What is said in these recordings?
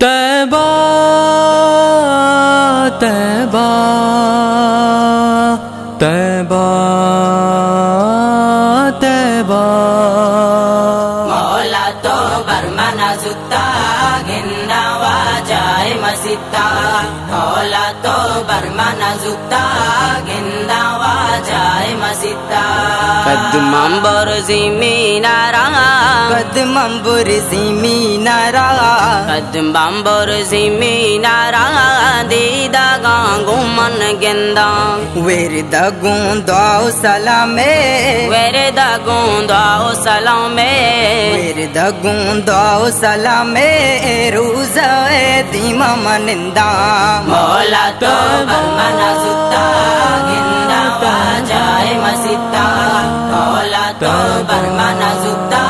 तैबा तैबा तैबा तैबा मौला तो बरमना जुत्ता गिंदा वाजाए मसिता मौला तो बरमना जुत्ता गिंदा वाजाए मसिता कदमंबर ज़मीनारा कदमंबर ज़मीनारा कदमंबर ज़मीनारा दीदा गांगो मन गिंदा वेरदा गुंदाओ सलामे वेरदा गुंदाओ सलामे वेरदा गुंदाओ सलामे रोज़ाए दीमा मनिंदा मौला तो बरमना जुत्ता गिंदा वाजाए मसिता मौला तो बरमना जुत्ता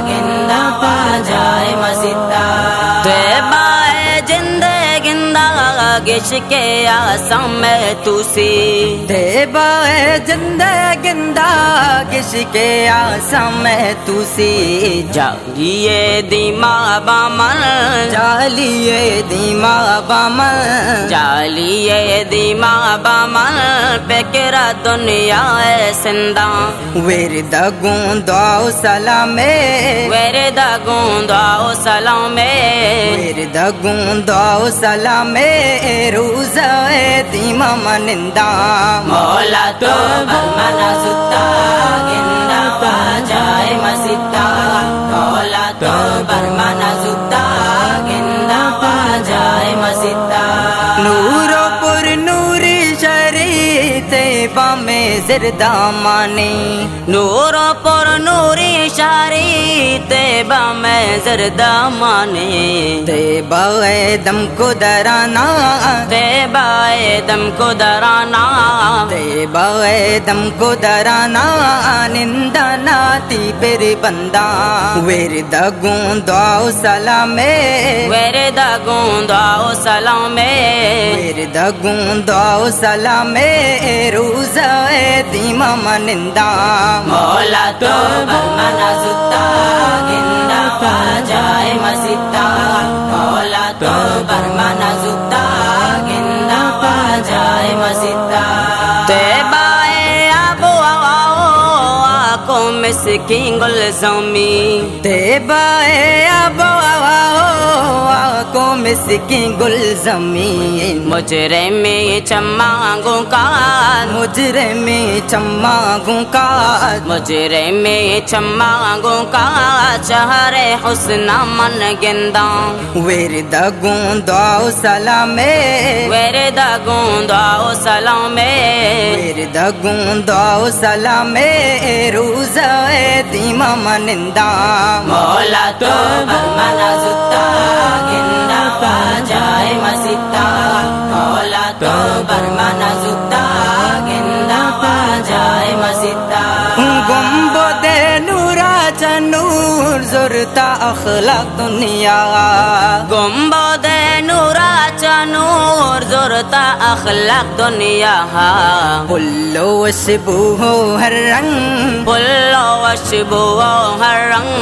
गिंदा वाजाए मसिता तैबाए जिंदा गिशके आसाम में तुसी तैबाए जिंदा गिशके आसाम में तुसी जालिए दीमा बामन जालिए दीमा बामन जालिए दीमा बामन पेकरा दुनिया सिंदा वेरदा गुंदाओ सलामे वेरदा गुंदाओ सलामे वेरदा गुंदाओ सलामे रोज़ाए दीमा मनिंदा मौला तो बरमना जुत्ता गिंदा वाजाए मसिता मौला तो बरमना जुत्ता गिंदा वाजाए मसिता नूरो पुर नूरी शरीते बामे ज़रदा माने नूरो पुर नूरी शरीते बामे ज़रदा माने तैबाए दम को दराना तैबाए दम को दराना तैबाए दम को दराना निंदा नाती बेरे बंदा वेरदा गुंदाओ सलामे वेरदा गुंदाओ सलामे वेरदा गुंदाओ सलामे रोज़ाए दीमा मनिंदा मौला तो बरमना जुत्ता गिंदा वाजाए मसिता मौला तो बरमना जुत्ता गिंदा वाजाए मसिता तैबाए आबो आको मिस्किन गुल ज़मी तैबाए आबो आको मिस्किन गुल ज़मी मुजरे में चमागों का मुजरे में चमागों का मुजरे में चमागों का चहरे हुस्ना मन गिंदा वेरदा गुंदाओ सलामे वेरदा गुंदाओ सलामे वेरदा गुंदाओ सलामे रोज़ाए दीमा मनिंदा मौला तो बरमना जुत्ता गिंदा वाजाए मसिता मौला तो बरमना जुत्ता गिंदा वाजाए मसिता गुंबदे नूरा चनूर ज़ुरता अखलाक दुनिया गुंबदे नूरा चनूर ज़ुरता अखलाक दुनिया पुल्लो वशबू हो हर रंग पुल्लो वशबू हो हर रंग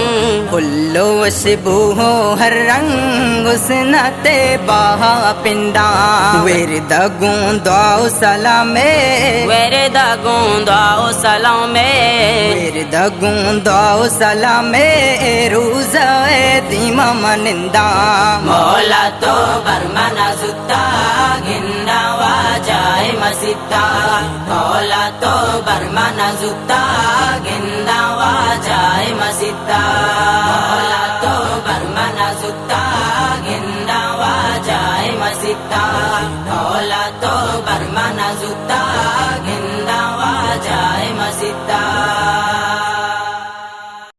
पुल्लो वशबू हो हर रंग उसना तैबा पिंडा वेरदा गुंदाओ सलामे वेरदा गुंदाओ सलामे वेरदा गुंदाओ सलामे रोज़ाए दीमा मनिंदा मौला तो बरमना जुत्ता गिंदा वाजाए मसिता मौला तो बरमना जुत्ता गिंदा वाजाए मसिता मौला तो बरमना जुत्ता गिंदा वाजाए मसिता मौला तो बरमना जुत्ता